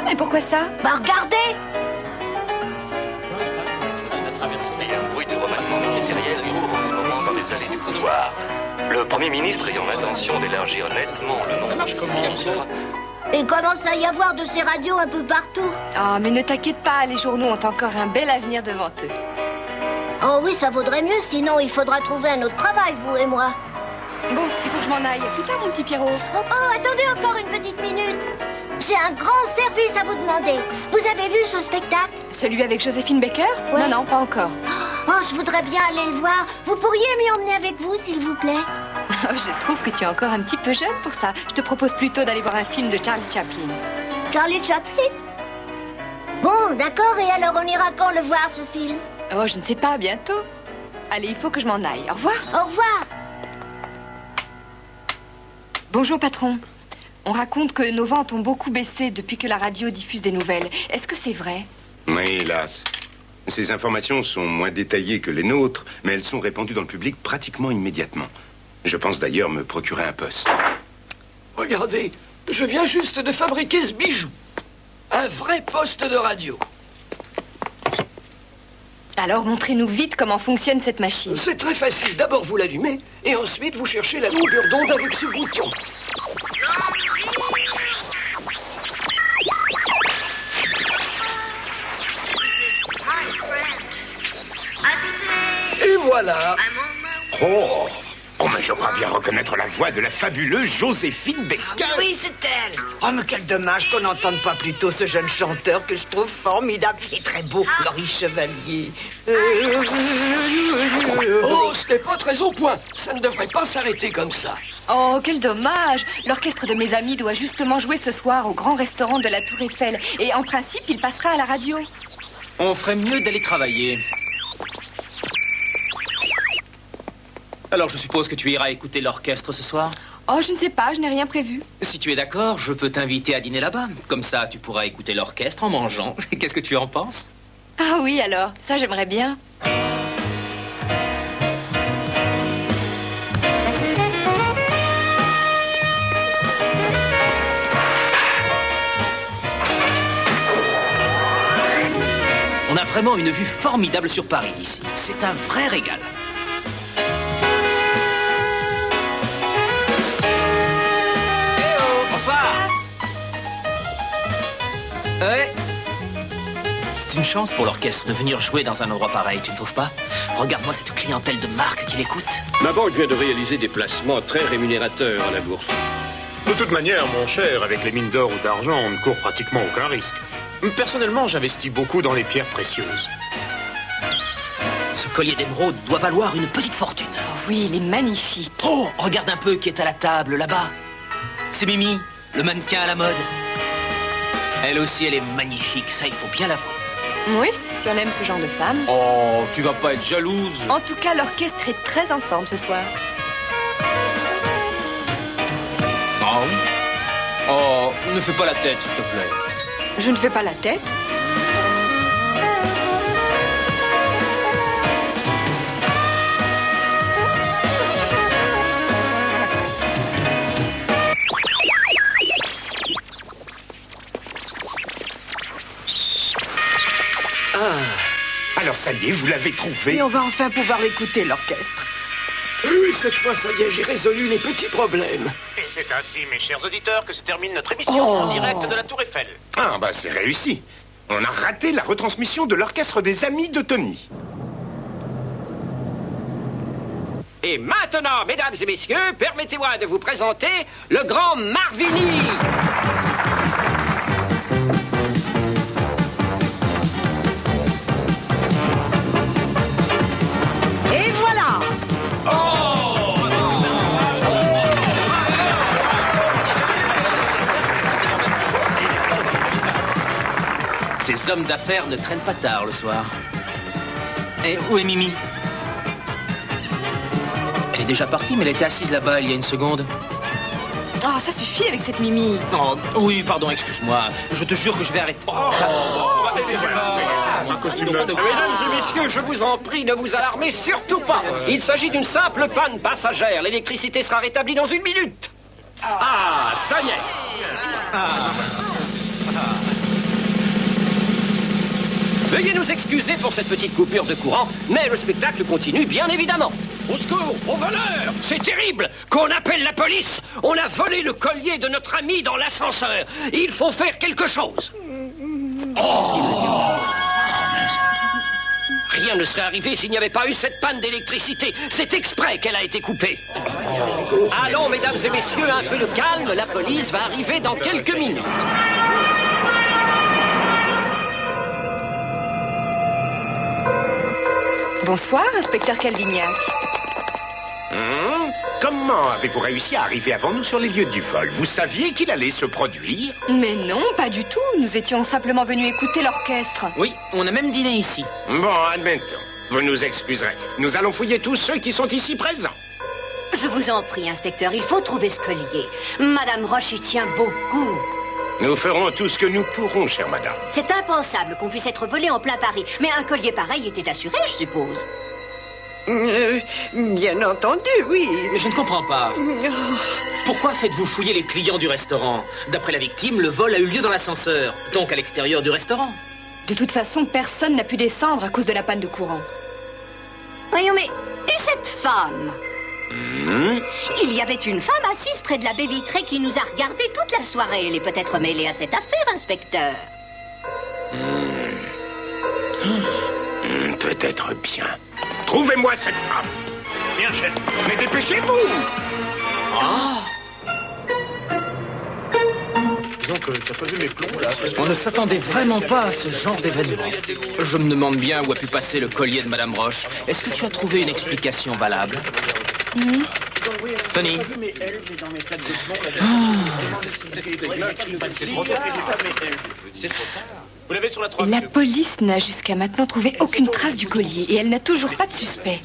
mais pourquoi ça? Bah regardez! Il y a un bruit de remaniement ministériel court en ce moment dans les allées du pouvoir. Le Premier ministre ayant l'intention d'élargir nettement le nombre... Ça marche comment? Il commence à y avoir de ces radios un peu partout. Oh, mais ne t'inquiète pas, les journaux ont encore un bel avenir devant eux. Oh oui, ça vaudrait mieux, sinon il faudra trouver un autre travail, vous et moi. Bon, il faut que je m'en aille. À plus tard, mon petit Pierrot. Oh, attendez encore une petite minute. J'ai un grand service à vous demander. Vous avez vu ce spectacle? Celui avec Joséphine Baker? Ouais. Non, pas encore. Oh, je voudrais bien aller le voir. Vous pourriez m'y emmener avec vous, s'il vous plaît? Oh, je trouve que tu es encore un petit peu jeune pour ça. Je te propose plutôt d'aller voir un film de Charlie Chaplin. Charlie Chaplin? Bon, d'accord, et alors on ira quand le voir, ce film? Oh, je ne sais pas, bientôt. Allez, il faut que je m'en aille. Au revoir. Au revoir. Bonjour, patron. On raconte que nos ventes ont beaucoup baissé depuis que la radio diffuse des nouvelles. Est-ce que c'est vrai? Oui, hélas. Ces informations sont moins détaillées que les nôtres, mais elles sont répandues dans le public pratiquement immédiatement. Je pense d'ailleurs me procurer un poste. Regardez, je viens juste de fabriquer ce bijou. Un vrai poste de radio. Alors, montrez-nous vite comment fonctionne cette machine. C'est très facile. D'abord, vous l'allumez, et ensuite, vous cherchez la longueur d'onde avec ce bouton. Et voilà. Oh, mais je crois bien reconnaître la voix de la fabuleuse Joséphine Baker. Oui, c'est elle. Oh, mais quel dommage qu'on n'entende pas plus tôt ce jeune chanteur que je trouve formidable et très beau, Laurie Chevalier. Oh, ce n'est pas très au point. Ça ne devrait pas s'arrêter comme ça. Oh, quel dommage. L'orchestre de mes amis doit justement jouer ce soir au grand restaurant de la Tour Eiffel. Et en principe, il passera à la radio. On ferait mieux d'aller travailler. Alors, je suppose que tu iras écouter l'orchestre ce soir? Oh, je ne sais pas, je n'ai rien prévu. Si tu es d'accord, je peux t'inviter à dîner là-bas. Comme ça, tu pourras écouter l'orchestre en mangeant. Qu'est-ce que tu en penses? Ah oui, alors, ça j'aimerais bien. On a vraiment une vue formidable sur Paris d'ici. C'est un vrai régal. Ouais. C'est une chance pour l'orchestre de venir jouer dans un endroit pareil, tu ne trouves pas? Regarde-moi cette clientèle de marque qui l'écoute. Ma banque vient de réaliser des placements très rémunérateurs à la bourse. De toute manière, mon cher, avec les mines d'or ou d'argent, on ne court pratiquement aucun risque. Personnellement, j'investis beaucoup dans les pierres précieuses. Ce collier d'émeraude doit valoir une petite fortune. Oh oui, il est magnifique. Oh, regarde un peu qui est à la table, là-bas. C'est Mimi, le mannequin à la mode. Elle aussi, elle est magnifique, ça, il faut bien l'avouer. Oui, si on aime ce genre de femme. Oh, tu vas pas être jalouse. En tout cas, l'orchestre est très en forme ce soir. Ah oui? Oh, ne fais pas la tête, s'il te plaît. Je ne fais pas la tête. Alors ça y est, vous l'avez trouvé. Et on va enfin pouvoir l'écouter, l'orchestre. Oui, cette fois, ça y est, j'ai résolu les petits problèmes. Et c'est ainsi, mes chers auditeurs, que se termine notre émission en direct de la Tour Eiffel. Ah, bah c'est réussi. On a raté la retransmission de l'orchestre des amis de Tony. Et maintenant, mesdames et messieurs, permettez-moi de vous présenter le grand Marvini. Et voilà. Ces hommes d'affaires ne traînent pas tard le soir. Et où est Mimi? Elle est déjà partie, mais elle était assise là-bas il y a une seconde. Oh, ça suffit avec cette Mimi. Oh, oui, pardon, excuse-moi. Je te jure que je vais arrêter. Mesdames et messieurs, je vous en prie, ne vous alarmez surtout pas. Il s'agit d'une simple panne passagère. L'électricité sera rétablie dans 1 minute. Ah, ça y est. Veuillez nous excuser pour cette petite coupure de courant, mais le spectacle continue, bien évidemment. Au secours, au voleur! C'est terrible! Qu'on appelle la police! On a volé le collier de notre ami dans l'ascenseur. Il faut faire quelque chose. Oh! Rien ne serait arrivé s'il n'y avait pas eu cette panne d'électricité. C'est exprès qu'elle a été coupée. Allons, mesdames et messieurs, un peu de calme. La police va arriver dans quelques minutes. Bonsoir, inspecteur Calvignac. Comment avez-vous réussi à arriver avant nous sur les lieux du vol? Vous saviez qu'il allait se produire? Mais non, pas du tout. Nous étions simplement venus écouter l'orchestre. Oui, on a même dîné ici. Bon, admettons. Vous nous excuserez. Nous allons fouiller tous ceux qui sont ici présents. Je vous en prie, inspecteur, il faut trouver ce collier. Madame Roche y tient beaucoup. Nous ferons tout ce que nous pourrons, chère madame. C'est impensable qu'on puisse être volé en plein Paris. Mais un collier pareil était assuré, je suppose. Bien entendu, oui. Mais je ne comprends pas. Pourquoi faites-vous fouiller les clients du restaurant? D'après la victime, le vol a eu lieu dans l'ascenseur, donc à l'extérieur du restaurant. De toute façon, personne n'a pu descendre à cause de la panne de courant. Voyons, mais... Et cette femme? Il y avait une femme assise près de la baie vitrée qui nous a regardés toute la soirée. Elle est peut-être mêlée à cette affaire, inspecteur. Peut-être bien. Trouvez-moi cette femme. Bien, chef. Mais dépêchez-vous. Disons que tu n'as pas vu mes plombs, là. On ne s'attendait vraiment pas à ce genre d'événement. Je me demande bien où a pu passer le collier de Madame Roche. Est-ce que tu as trouvé une explication valable? Tony. La police n'a jusqu'à maintenant trouvé aucune trace du collier et elle n'a toujours pas de suspect.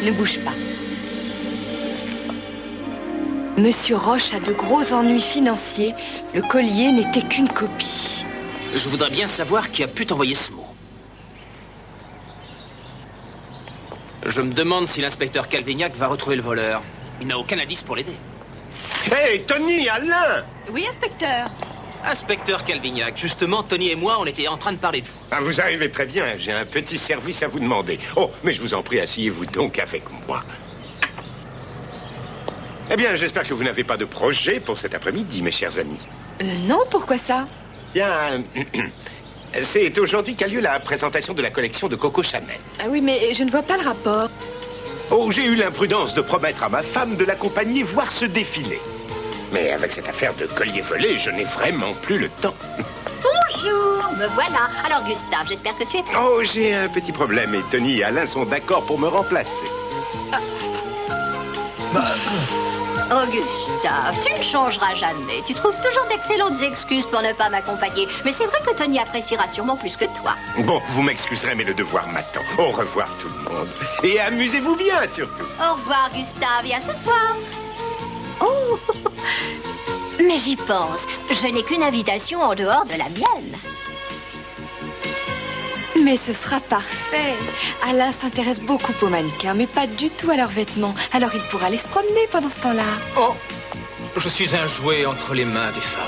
Ne bouge pas. Monsieur Roche a de gros ennuis financiers. Le collier n'était qu'une copie. Je voudrais bien savoir qui a pu t'envoyer ce mot. Je me demande si l'inspecteur Calvignac va retrouver le voleur. Il n'a aucun indice pour l'aider. Hé, Tony, Alain! Oui, inspecteur. Inspecteur Calvignac, justement, Tony et moi, on était en train de parler de vous. Ah, vous arrivez très bien. J'ai un petit service à vous demander. Oh, mais je vous en prie, asseyez-vous donc avec moi. Eh bien, j'espère que vous n'avez pas de projet pour cet après-midi, mes chers amis. Non, pourquoi ça? Bien, c'est aujourd'hui qu'a lieu la présentation de la collection de Coco Chanel. Ah oui, mais je ne vois pas le rapport. Oh, j'ai eu l'imprudence de promettre à ma femme de l'accompagner voir ce défilé. Mais avec cette affaire de collier volé, je n'ai vraiment plus le temps. Bonjour, me voilà. Alors, Gustave, j'espère que tu es prêt. Oh, j'ai un petit problème et Tony et Alain sont d'accord pour me remplacer. Oh, Gustave, tu ne changeras jamais. Tu trouves toujours d'excellentes excuses pour ne pas m'accompagner. Mais c'est vrai que Tony appréciera sûrement plus que toi. Bon, vous m'excuserez, mais le devoir m'attend. Au revoir, tout le monde. Et amusez-vous bien, surtout. Au revoir, Gustave, et à ce soir. Oh, mais j'y pense. Je n'ai qu'une invitation en dehors de la mienne. Mais ce sera parfait. Alain s'intéresse beaucoup aux mannequins, mais pas du tout à leurs vêtements. Alors il pourra aller se promener pendant ce temps-là. Oh, je suis un jouet entre les mains des femmes.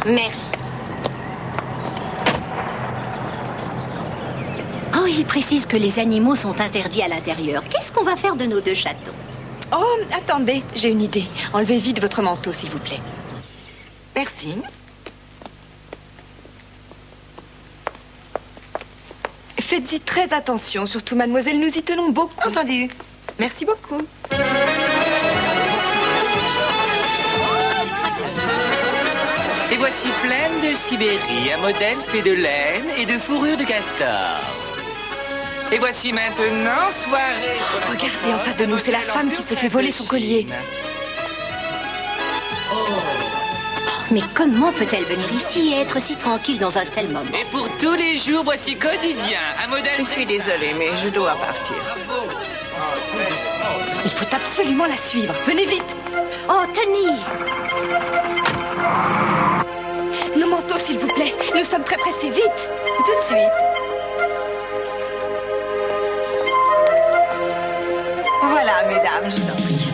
Merci. Oh, il précise que les animaux sont interdits à l'intérieur. Qu'est-ce qu'on va faire de nos deux chatons? Oh, attendez, j'ai une idée. Enlevez vite votre manteau, s'il vous plaît. Merci. Faites-y très attention, surtout, mademoiselle, nous y tenons beaucoup. Entendu. Merci beaucoup. Et voici pleine de Sibérie, un modèle fait de laine et de fourrure de castor. Et voici maintenant soirée. Regardez en face de nous, c'est la femme qui s'est fait voler son collier. Mais comment peut-elle venir ici et être si tranquille dans un tel moment? Et pour tous les jours, voici Quotidien, un modèle... Je suis désolée, mais je dois partir. Il faut absolument la suivre. Venez vite. Oh, Tony! Nos manteaux, s'il vous plaît. Nous sommes très pressés. Vite. Tout de suite. Voilà, mesdames, je vous en prie.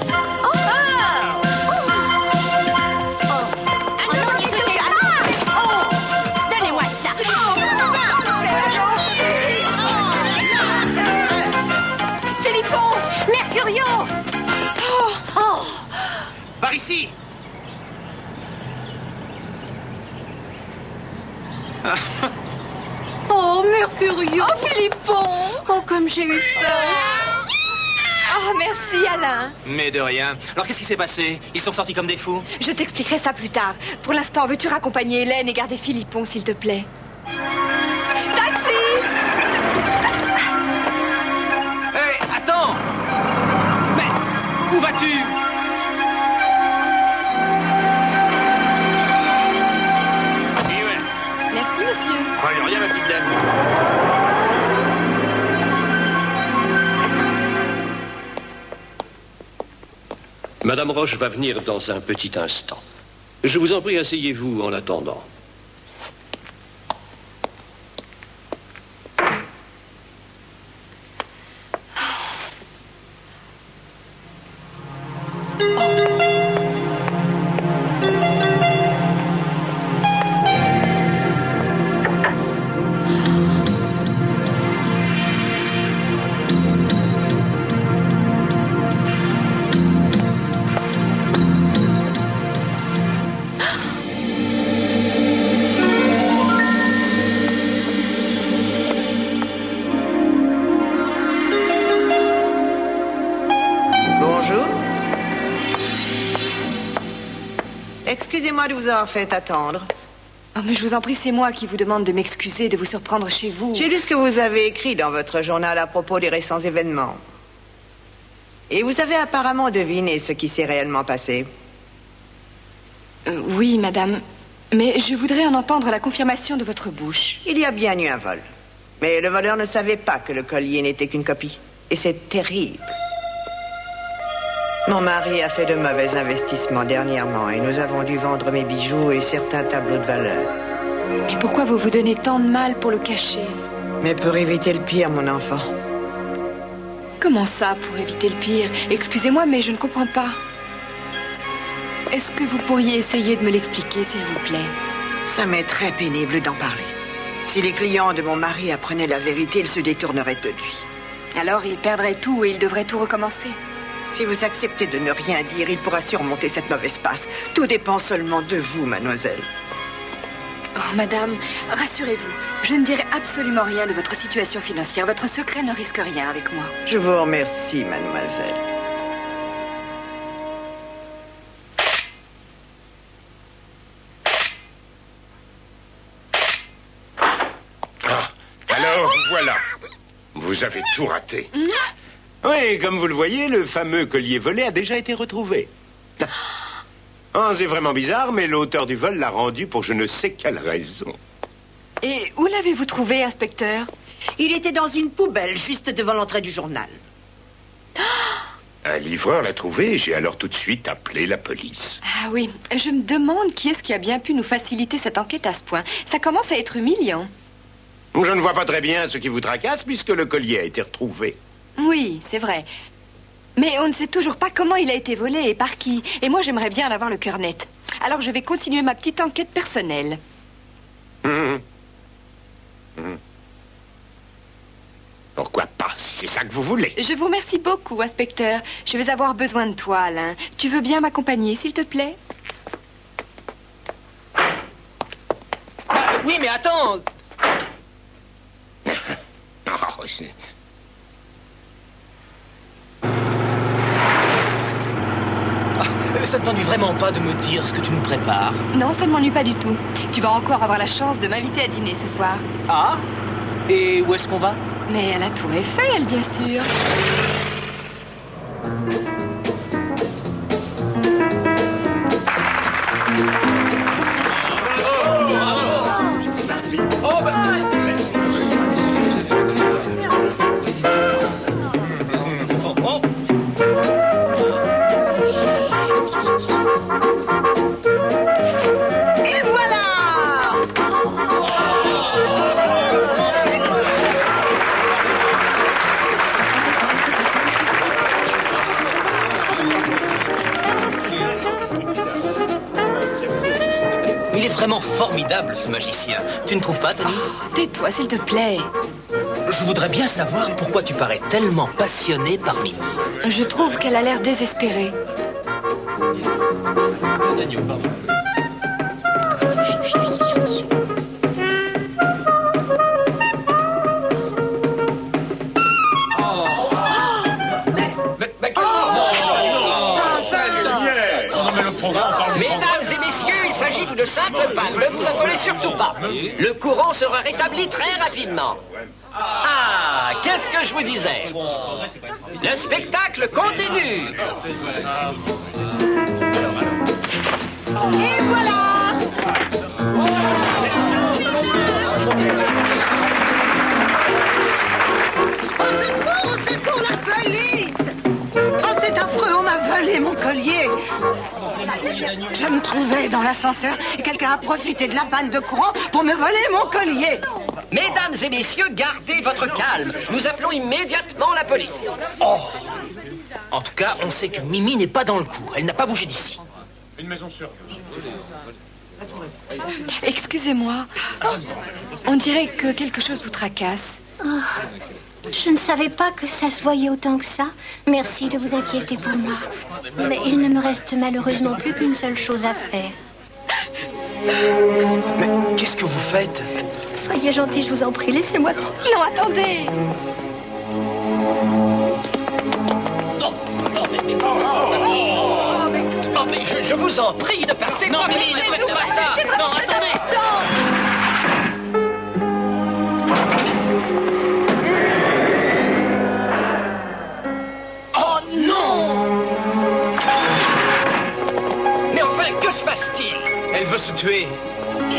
Donnez-moi ça! Philippon! Mercurio! Par ici. Oh, Mercurio! Oh, Philippon! Oh, comme j'ai eu peur! Oh, merci, Alain. Mais de rien. Alors qu'est-ce qui s'est passé? Ils sont sortis comme des fous? Je t'expliquerai ça plus tard. Pour l'instant, veux-tu raccompagner Hélène et garder Philippon, s'il te plaît? Taxi! Hé, attends! Mais où vas-tu? Merci, monsieur. Rien, ma petite dame. Madame Roche va venir dans un petit instant. Je vous en prie, asseyez-vous en attendant. Excusez-moi de vous avoir fait attendre. Oh, mais je vous en prie, c'est moi qui vous demande de m'excuser de vous surprendre chez vous. J'ai lu ce que vous avez écrit dans votre journal à propos des récents événements. Et vous avez apparemment deviné ce qui s'est réellement passé. Oui, madame. Mais je voudrais en entendre la confirmation de votre bouche. Il y a bien eu un vol. Mais le voleur ne savait pas que le collier n'était qu'une copie. Et c'est terrible. Mon mari a fait de mauvais investissements dernièrement et nous avons dû vendre mes bijoux et certains tableaux de valeur. Mais pourquoi vous vous donnez tant de mal pour le cacher? Mais pour éviter le pire, mon enfant. Comment ça, pour éviter le pire? Excusez-moi, mais je ne comprends pas. Est-ce que vous pourriez essayer de me l'expliquer, s'il vous plaît? Ça m'est très pénible d'en parler. Si les clients de mon mari apprenaient la vérité, ils se détourneraient de lui. Alors il perdrait tout et il devrait tout recommencer. Si vous acceptez de ne rien dire, il pourra surmonter cette mauvaise passe. Tout dépend seulement de vous, mademoiselle. Oh, madame, rassurez-vous, je ne dirai absolument rien de votre situation financière. Votre secret ne risque rien avec moi. Je vous remercie, mademoiselle. Ah, alors, voilà. Vous avez tout raté. Oui, comme vous le voyez, le fameux collier volé a déjà été retrouvé. Oh, c'est vraiment bizarre, mais l'auteur du vol l'a rendu pour je ne sais quelle raison. Et où l'avez-vous trouvé, inspecteur? Il était dans une poubelle, juste devant l'entrée du journal. Un livreur l'a trouvé et j'ai alors tout de suite appelé la police. Ah oui, je me demande qui est-ce qui a bien pu nous faciliter cette enquête à ce point. Ça commence à être humiliant. Je ne vois pas très bien ce qui vous tracasse puisque le collier a été retrouvé. Oui, c'est vrai. Mais on ne sait toujours pas comment il a été volé et par qui. Et moi, j'aimerais bien en avoir le cœur net. Alors, je vais continuer ma petite enquête personnelle. Pourquoi pas, si c'est ça que vous voulez. Je vous remercie beaucoup, inspecteur. Je vais avoir besoin de toi, Alain. Tu veux bien m'accompagner, s'il te plaît? Oui, mais attends. Oh, c'est... Ça ne t'ennuie vraiment pas de me dire ce que tu nous prépares? Non, ça ne m'ennuie pas du tout. Tu vas encore avoir la chance de m'inviter à dîner ce soir. Ah? Et où est-ce qu'on va? Mais à la Tour Eiffel, bien sûr. Il est vraiment formidable, ce magicien. Tu ne trouves pas, Tony? Oh, tais-toi, s'il te plaît. Je voudrais bien savoir pourquoi tu parais tellement passionné par Mimi. Je trouve qu'elle a l'air désespérée. Mesdames et messieurs, il s'agit d'une simple panne. Ne vous affolez surtout pas. Le courant sera rétabli très rapidement. Ah, qu'est-ce que je vous disais? Le spectacle continue. Et voilà! Au secours, la police! Oh, c'est affreux, on m'a volé mon collier. Je me trouvais dans l'ascenseur et quelqu'un a profité de la panne de courant pour me voler mon collier. Mesdames et messieurs, gardez votre calme. Nous appelons immédiatement la police. Oh! En tout cas, on sait que Mimi n'est pas dans le coup. Elle n'a pas bougé d'ici. Une maison sûre. Excusez-moi. On dirait que quelque chose vous tracasse. Oh, je ne savais pas que ça se voyait autant que ça. Merci de vous inquiéter pour moi. Mais il ne me reste malheureusement plus qu'une seule chose à faire. Mais qu'est-ce que vous faites? Soyez gentil, je vous en prie, laissez-moi tranquille. Non, attendez. Oh, mais je vous en prie, ne partez pas. Non, Mimi, ne faites pas ça. Non, attendez. Oh non! Mais enfin, que se passe-t-il? Elle veut se tuer.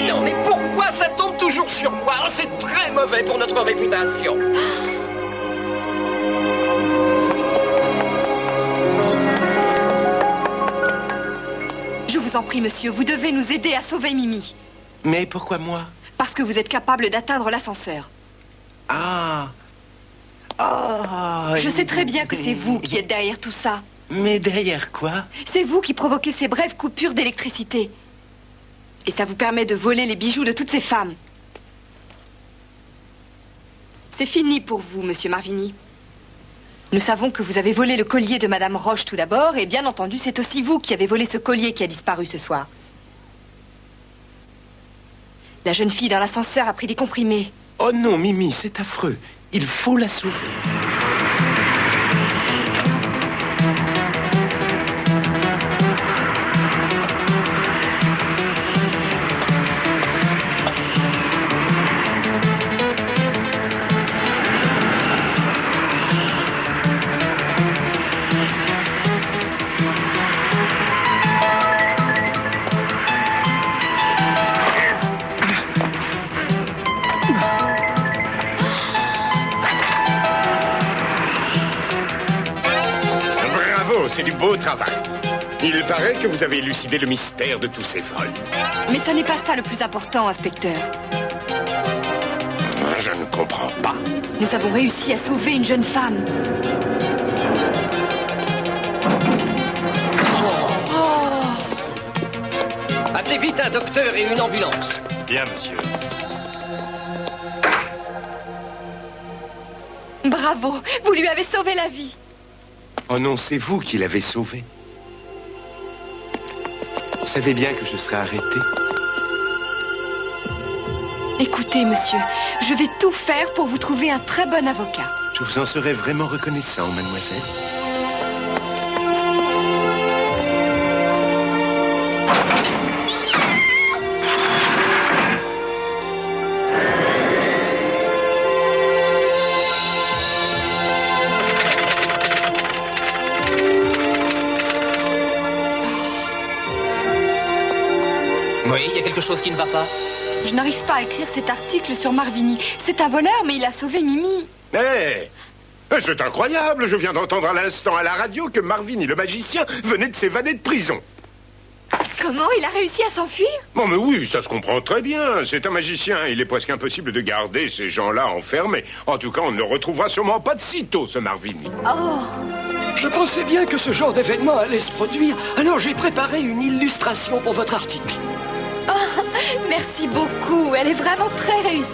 Non, mais pourquoi ça tombe toujours sur moi? Oh, c'est très mauvais pour notre réputation. Je vous en prie, monsieur, vous devez nous aider à sauver Mimi. Mais pourquoi moi? Parce que vous êtes capable d'atteindre l'ascenseur. Ah. Ah. Je sais très bien que c'est vous qui êtes derrière tout ça. Mais derrière quoi? C'est vous qui provoquez ces brèves coupures d'électricité. Et ça vous permet de voler les bijoux de toutes ces femmes. C'est fini pour vous, monsieur Marvini. Nous savons que vous avez volé le collier de Madame Roche tout d'abord, et bien entendu, c'est aussi vous qui avez volé ce collier qui a disparu ce soir. La jeune fille dans l'ascenseur a pris des comprimés. Oh non, Mimi, c'est affreux. Il faut la sauver. C'est du beau travail. Il paraît que vous avez élucidé le mystère de tous ces vols. Mais ça n'est pas ça le plus important, inspecteur. Je ne comprends pas. Nous avons réussi à sauver une jeune femme. Appelez vite un docteur et une ambulance. Bien, monsieur. Bravo, vous lui avez sauvé la vie. Oh non, c'est vous qui l'avez sauvé. Vous savez bien que je serai arrêté. Écoutez, monsieur, je vais tout faire pour vous trouver un très bon avocat. Je vous en serais vraiment reconnaissant, mademoiselle. Oui, il y a quelque chose qui ne va pas. Je n'arrive pas à écrire cet article sur Marvini. C'est un voleur, mais il a sauvé Mimi. Hé c'est incroyable, je viens d'entendre à l'instant à la radio que Marvini, le magicien, venait de s'évader de prison. Comment il a réussi à s'enfuir? Bon, mais oui, ça se comprend très bien. C'est un magicien. Il est presque impossible de garder ces gens-là enfermés. En tout cas, on ne le retrouvera sûrement pas de sitôt, ce Marvini. Oh! Je pensais bien que ce genre d'événement allait se produire, alors j'ai préparé une illustration pour votre article. Oh, merci beaucoup. Elle est vraiment très réussie.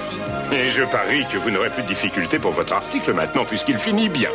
Et je parie que vous n'aurez plus de difficultés pour votre article maintenant, puisqu'il finit bien.